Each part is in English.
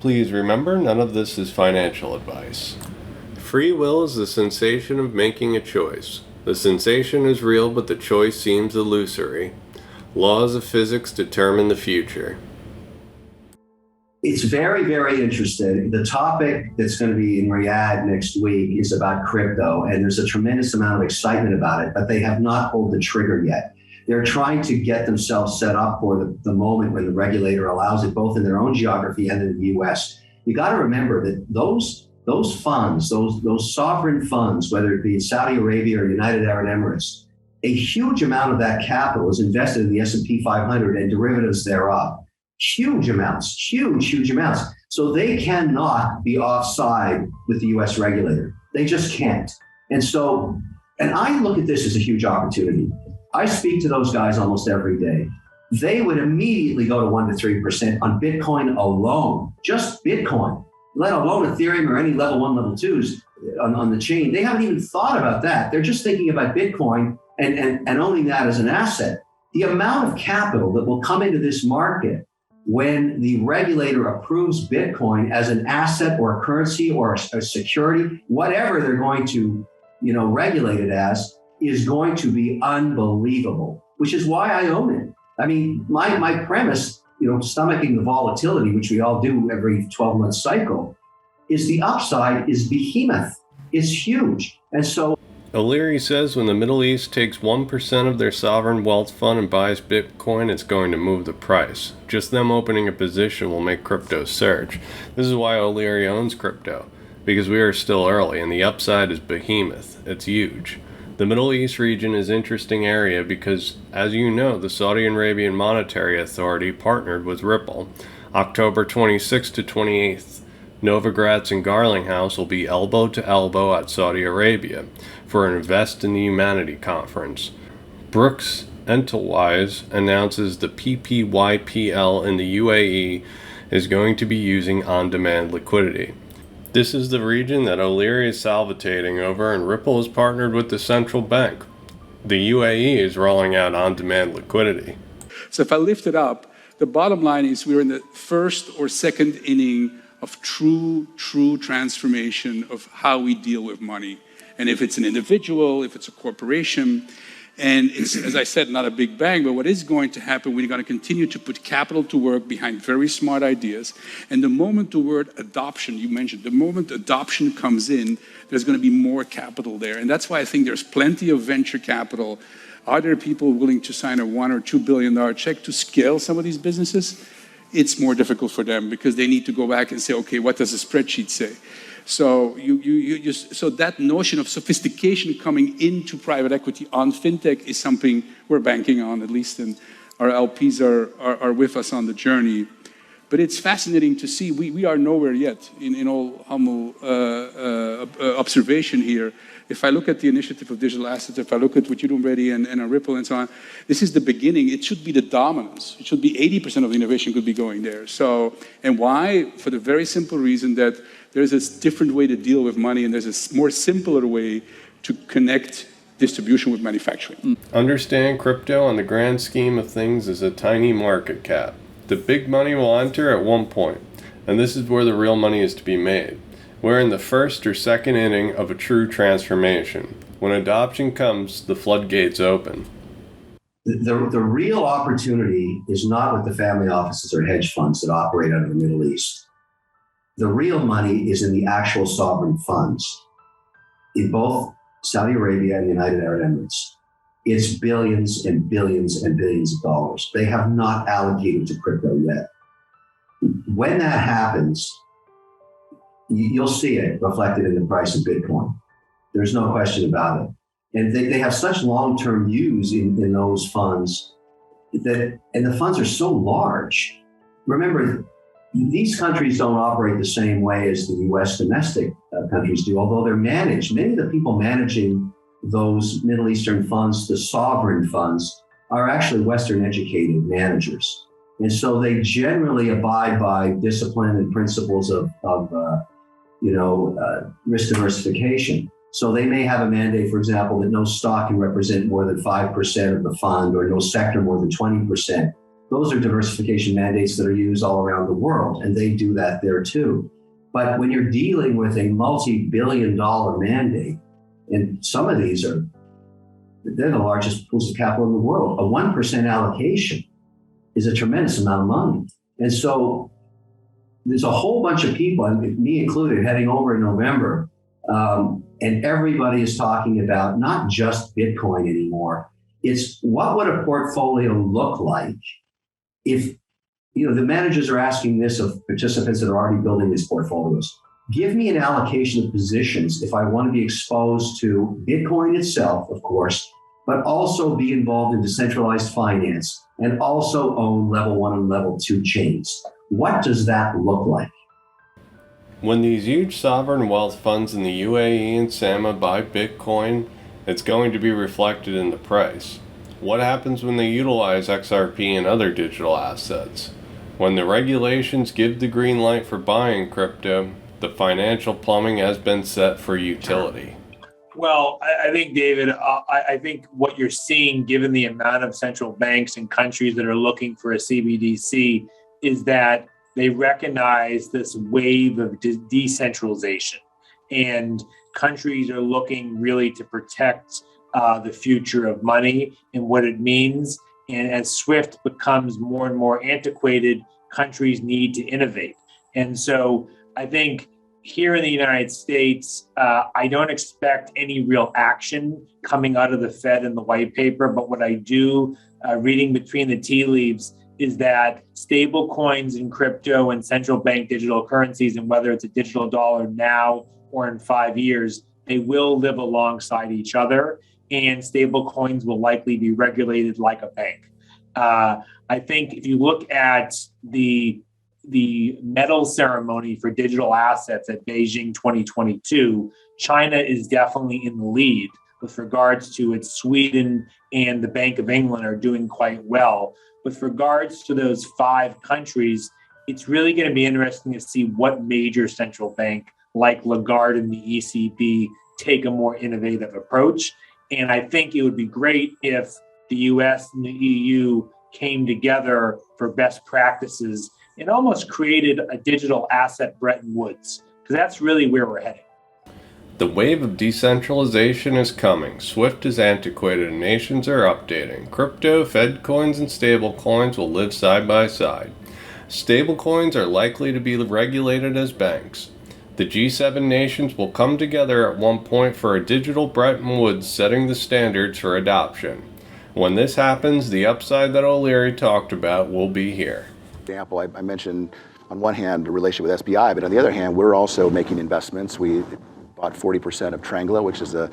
Please remember, none of this is financial advice. Free will is the sensation of making a choice. The sensation is real, but the choice seems illusory. Laws of physics determine the future. It's very, very interesting. The topic that's going to be in Riyadh next week is about crypto, and there's a tremendous amount of excitement about it, but they have not pulled the trigger yet. They're trying to get themselves set up for the moment when the regulator allows it, both in their own geography and in the US. You got to remember that those funds, those sovereign funds, whether it be in Saudi Arabia or United Arab Emirates, a huge amount of that capital is invested in the S&P 500 and derivatives thereof. Huge amounts, huge amounts. So they cannot be offside with the US regulator. They just can't. And I look at this as a huge opportunity. I speak to those guys almost every day. They would immediately go to 1% to 3% on Bitcoin alone, just Bitcoin, let alone Ethereum or any level 1, level 2s on the chain. They haven't even thought about that. They're just thinking about Bitcoin and owning that as an asset. The amount of capital that will come into this market when the regulator approves Bitcoin as an asset or a currency or a security, whatever they're going to, regulate it as, is going to be unbelievable, which is why I own it. I mean, my premise, stomaching the volatility, which we all do every 12-month cycle, is the upside is behemoth. It's huge. And so O'Leary says when the Middle East takes 1% of their sovereign wealth fund and buys Bitcoin, it's going to move the price. Just them opening a position will make crypto surge. This is why O'Leary owns crypto, because we are still early and the upside is behemoth. It's huge. The Middle East region is an interesting area because, as you know, the Saudi Arabian Monetary Authority partnered with Ripple. October 26th to 28th, Novogratz and Garlinghouse will be elbow to elbow at Saudi Arabia for an Invest in the Humanity conference. Brooks Entelwise announces the PPYPL in the UAE is going to be using on-demand liquidity. This is the region that O'Leary is salivating over, and Ripple is partnered with the central bank. The UAE is rolling out on-demand liquidity. So if I lift it up, the bottom line is we're in the first or second inning of true transformation of how we deal with money. And if it's an individual, if it's a corporation, and it's, as I said, not a big bang, but what is going to happen, we're going to continue to put capital to work behind very smart ideas. And the moment the word adoption, you mentioned, the moment adoption comes in, there's going to be more capital there. And that's why I think there's plenty of venture capital. Are there people willing to sign a $1 or $2 billion check to scale some of these businesses? It's more difficult for them because they need to go back and say, okay, what does the spreadsheet say? So so that notion of sophistication coming into private equity on fintech is something we're banking on, at least, and our LPs are with us on the journey. But it's fascinating to see. We are nowhere yet, in all humble observation here. If I look at the initiative of digital assets, if I look at what you're doing already and Ripple and so on, this is the beginning. It should be the dominance. It should be 80% of the innovation could be going there. So, and why? For the very simple reason that there's a different way to deal with money and there's a more simpler way to connect distribution with manufacturing. Understand crypto on the grand scheme of things is a tiny market cap. The big money will enter at one point, and this is where the real money is to be made. We're in the first or second inning of a true transformation. When adoption comes, the floodgates open. The real opportunity is not with the family offices or hedge funds that operate out of the Middle East. The real money is in the actual sovereign funds in both Saudi Arabia and the United Arab Emirates. It's billions and billions and billions of dollars. They have not allocated to crypto yet. When that happens, you'll see it reflected in the price of Bitcoin. There's no question about it. And they have such long-term views in those funds and the funds are so large. Remember, these countries don't operate the same way as the US domestic countries do, although they're managed. Many of the people managing those Middle Eastern funds, the sovereign funds, are actually Western educated managers. And so they generally abide by discipline and principles of risk diversification. So they may have a mandate, for example, that no stock can represent more than 5% of the fund or no sector more than 20%. those are diversification mandates that are used all around the world, and they do that there too. But when you're dealing with a multi-billion-dollar mandate, and some of these they're the largest pools of capital in the world, a 1% allocation is a tremendous amount of money. And so there's a whole bunch of people, and me included, heading over in November, and everybody is talking about not just Bitcoin anymore. It's what would a portfolio look like if, the managers are asking this of participants that are already building these portfolios. Give me an allocation of positions if I want to be exposed to Bitcoin itself, of course, but also be involved in decentralized finance and also own level 1 and level 2 chains. What does that look like? When these huge sovereign wealth funds in the UAE and SAMA buy Bitcoin, it's going to be reflected in the price. What happens when they utilize XRP and other digital assets? When the regulations give the green light for buying crypto, the financial plumbing has been set for utility. Well, I think, David, I think what you're seeing, given the amount of central banks and countries that are looking for a CBDC, is that they recognize this wave of decentralization. And countries are looking really to protect the future of money and what it means. And as SWIFT becomes more and more antiquated, countries need to innovate. And so I think here in the United States, I don't expect any real action coming out of the Fed and the white paper. But what I do, reading between the tea leaves, is that stable coins and crypto and central bank digital currencies, and whether it's a digital dollar now or in 5 years, they will live alongside each other, and stable coins will likely be regulated like a bank. I think if you look at the medal ceremony for digital assets at Beijing 2022, China is definitely in the lead with regards to it. Sweden and the Bank of England are doing quite well. With regards to those 5 countries, it's really going to be interesting to see what major central bank like Lagarde and the ECB take a more innovative approach. And I think it would be great if the US and the EU came together for best practices and almost created a digital asset Bretton Woods, because that's really where we're heading. The wave of decentralization is coming. SWIFT is antiquated and nations are updating. Crypto, Fed coins, and stable coins will live side by side. Stable coins are likely to be regulated as banks. The G7 nations will come together at one point for a digital Bretton Woods setting the standards for adoption. When this happens, the upside that O'Leary talked about will be here. Example, I mentioned on one hand the relationship with SBI, but on the other hand, we're also making investments. We bought 40% of Tranglo, which is a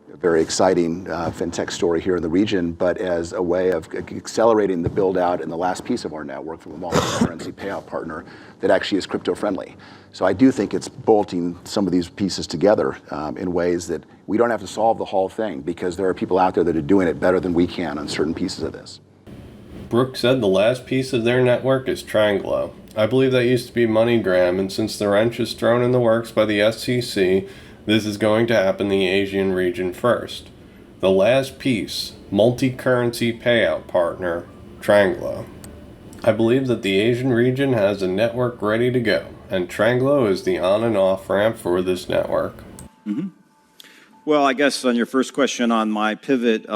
very exciting fintech story here in the region, but as a way of accelerating the build out and the last piece of our network from a multi-currency payout partner that actually is crypto friendly. So I do think it's bolting some of these pieces together in ways that we don't have to solve the whole thing, because there are people out there that are doing it better than we can on certain pieces of this. Brooke said the last piece of their network is Tranglo. I believe that used to be MoneyGram, and since the wrench is thrown in the works by the SEC, this is going to happen in the Asian region first. The last piece, multi-currency payout partner, Tranglo. I believe that the Asian region has a network ready to go, and Tranglo is the on and off ramp for this network. Mm-hmm. Well, I guess on your first question on my pivot,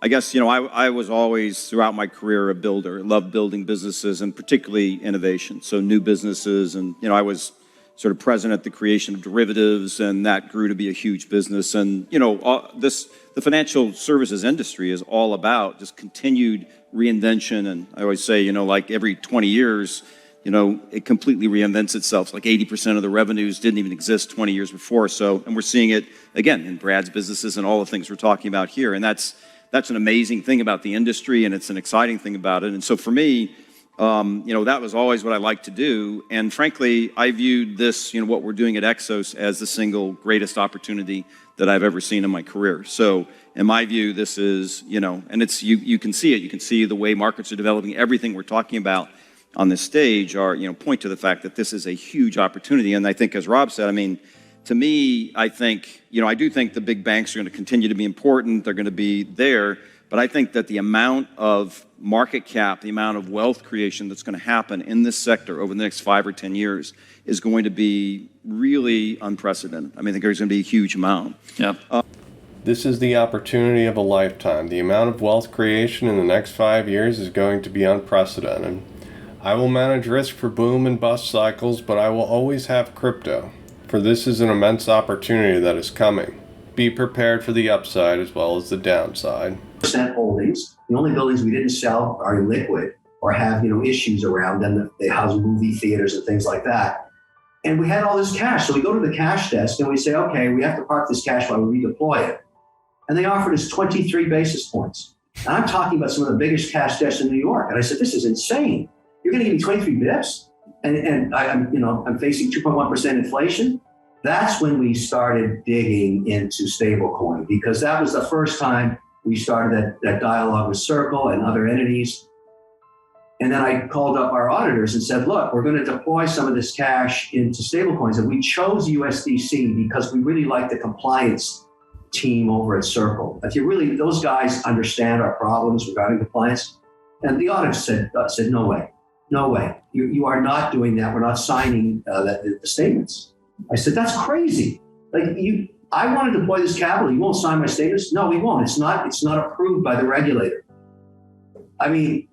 I guess, I was always, throughout my career, a builder. I loved building businesses, and particularly innovation, so new businesses. And, I was sort of present at the creation of derivatives, and that grew to be a huge business. And, the financial services industry is all about just continued reinvention. And I always say, like every 20 years, it completely reinvents itself. Like 80% of the revenues didn't even exist 20 years before. So, and we're seeing it, again, in Brad's businesses and all the things we're talking about here. And that's an amazing thing about the industry, and it's an exciting thing about it. And so for me, that was always what I liked to do. And frankly, I viewed this, what we're doing at Exos, as the single greatest opportunity that I've ever seen in my career. So in my view, this is, and it's, you can see it. You can see the way markets are developing. Everything we're talking about on this stage are, point to the fact that this is a huge opportunity. And I think, as Rob said, to me, I think, I do think the big banks are going to continue to be important. They're going to be there. But I think that the amount of market cap, the amount of wealth creation that's going to happen in this sector over the next 5 or 10 years is going to be really unprecedented. I mean, I think there's going to be a huge amount. Yeah. This is the opportunity of a lifetime. The amount of wealth creation in the next 5 years is going to be unprecedented. I will manage risk for boom and bust cycles, but I will always have crypto, for this is an immense opportunity that is coming. Be prepared for the upside as well as the downside. Percent holdings. The only buildings we didn't sell are illiquid or have issues around them. They house movie theaters and things like that. And we had all this cash. So we go to the cash desk and we say, okay, we have to park this cash while we redeploy it. And they offered us 23 basis points. And I'm talking about some of the biggest cash desks in New York. And I said, this is insane. You're going to give me 23 bips? And I'm facing 2.1% inflation. That's when we started digging into stablecoin, because that was the first time we started that dialogue with Circle and other entities. And then I called up our auditors and said, look, we're going to deploy some of this cash into stablecoins. And we chose USDC because we really like the compliance team over at Circle. Those guys understand our problems regarding compliance. And the audit said, no way. You are not doing that. We're not signing the statements. I said, that's crazy. I want to deploy this capital. You won't sign my statements? No, we won't. It's not approved by the regulator. I mean,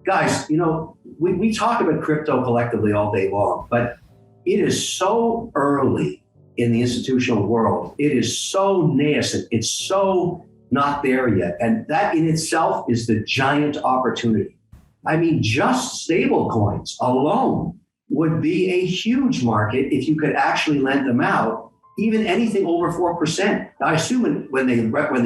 guys, we talk about crypto collectively all day long, but it is so early in the institutional world. It is so nascent. It's so not there yet. And that in itself is the giant opportunity. I mean, just stable coins alone would be a huge market if you could actually lend them out, even anything over 4%. Now, I assume when they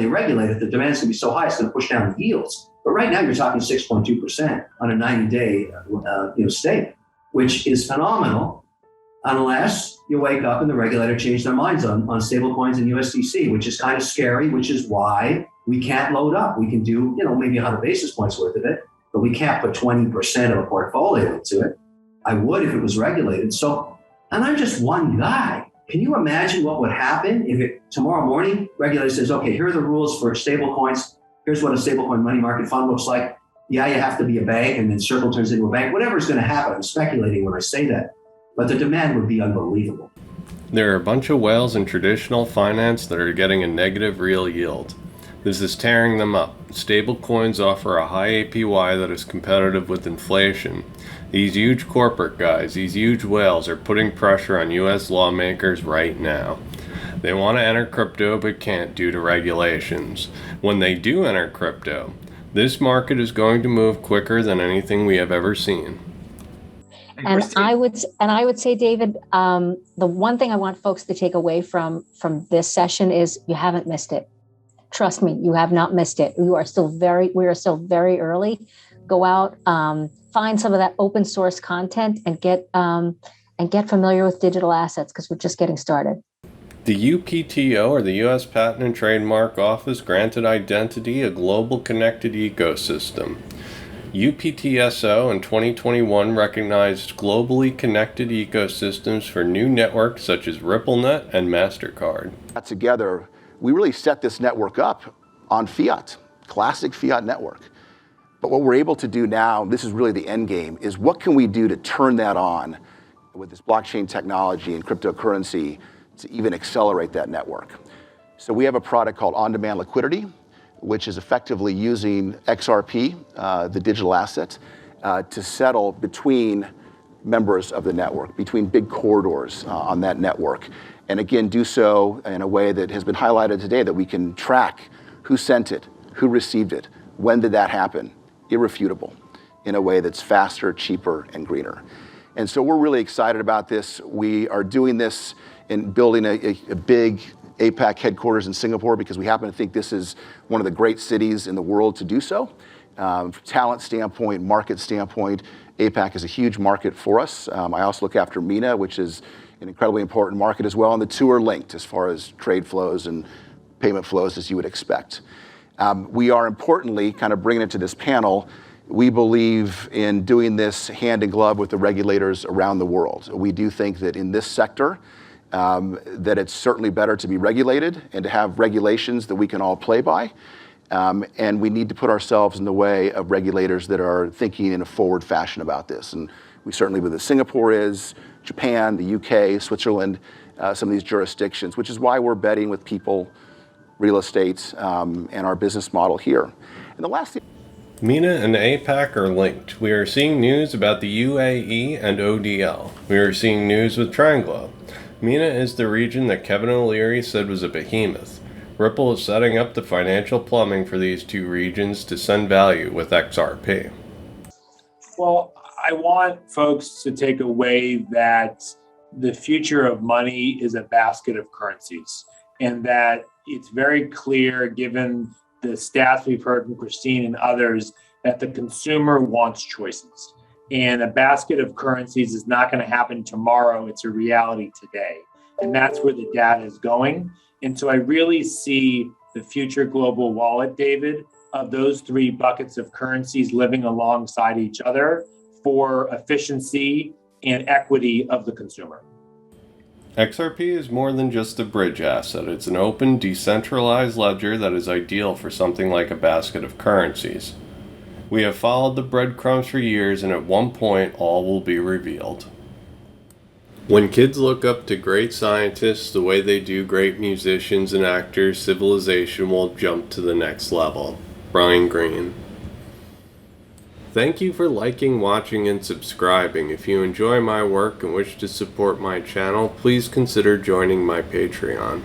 regulate it, the demand's going to be so high, it's going to push down the yields. But right now, you're talking 6.2% on a 90-day stake, which is phenomenal, unless you wake up and the regulator changed their minds on stable coins and USDC, which is kind of scary, which is why we can't load up. We can do, maybe 100 basis points worth of it, but we can't put 20% of a portfolio into it. I would if it was regulated. So, and I'm just one guy. Can you imagine what would happen if tomorrow morning, regulator says, okay, here are the rules for stable coins. Here's what a stablecoin money market fund looks like. Yeah, you have to be a bank, and then Circle turns into a bank. Whatever's going to happen, I'm speculating when I say that. But the demand would be unbelievable. There are a bunch of whales in traditional finance that are getting a negative real yield. This is tearing them up. Stable coins offer a high APY that is competitive with inflation. These huge corporate guys, these huge whales are putting pressure on US lawmakers right now. They want to enter crypto but can't due to regulations. When they do enter crypto, this market is going to move quicker than anything we have ever seen. And I would say, David, the one thing I want folks to take away from this session is you haven't missed it. Trust me, you have not missed it. We are still very early. Go out, find some of that open source content and get familiar with digital assets, because we're just getting started. The UPTO, or the U.S. Patent and Trademark Office, granted Identity a global connected ecosystem. UPTSO in 2021 recognized globally connected ecosystems for new networks such as RippleNet and MasterCard. Together, we really set this network up on fiat, classic fiat network. But what we're able to do now, this is really the end game, is what can we do to turn that on with this blockchain technology and cryptocurrency to even accelerate that network. So we have a product called On-Demand Liquidity, which is effectively using XRP, the digital asset, to settle between members of the network, between big corridors on that network. And again, do so in a way that has been highlighted today, that we can track who sent it, who received it, when did that happen, irrefutable, in a way that's faster, cheaper, and greener. And so we're really excited about this. We are doing this in building a big APAC headquarters in Singapore, because we happen to think this is one of the great cities in the world to do so. From talent standpoint, market standpoint, APAC is a huge market for us. I also look after MENA, which is an incredibly important market as well, and the two are linked as far as trade flows and payment flows, as you would expect. We are importantly, kind of bringing it to this panel, we believe in doing this hand in glove with the regulators around the world. We do think that in this sector, that it's certainly better to be regulated and to have regulations that we can all play by. And we need to put ourselves in the way of regulators that are thinking in a forward fashion about this. And we certainly, with Singapore is, Japan, the UK, Switzerland, some of these jurisdictions, which is why we're betting with people, real estate, and our business model here. And the last thing. MENA and APAC are linked. We are seeing news about the UAE and ODL. We are seeing news with Trianglo. MENA is the region that Kevin O'Leary said was a behemoth. Ripple is setting up the financial plumbing for these two regions to send value with XRP. Well, I want folks to take away that the future of money is a basket of currencies, and that it's very clear, given the stats we've heard from Christine and others, that the consumer wants choices. And a basket of currencies is not going to happen tomorrow. It's a reality today. And that's where the data is going. And so I really see the future global wallet, David, of those three buckets of currencies living alongside each other for efficiency and equity of the consumer. XRP is more than just a bridge asset. It's an open, decentralized ledger that is ideal for something like a basket of currencies. We have followed the breadcrumbs for years, and at one point, all will be revealed. When kids look up to great scientists the way they do great musicians and actors, civilization will jump to the next level. Brian Greene. Thank you for liking, watching, and subscribing. If you enjoy my work and wish to support my channel, please consider joining my Patreon.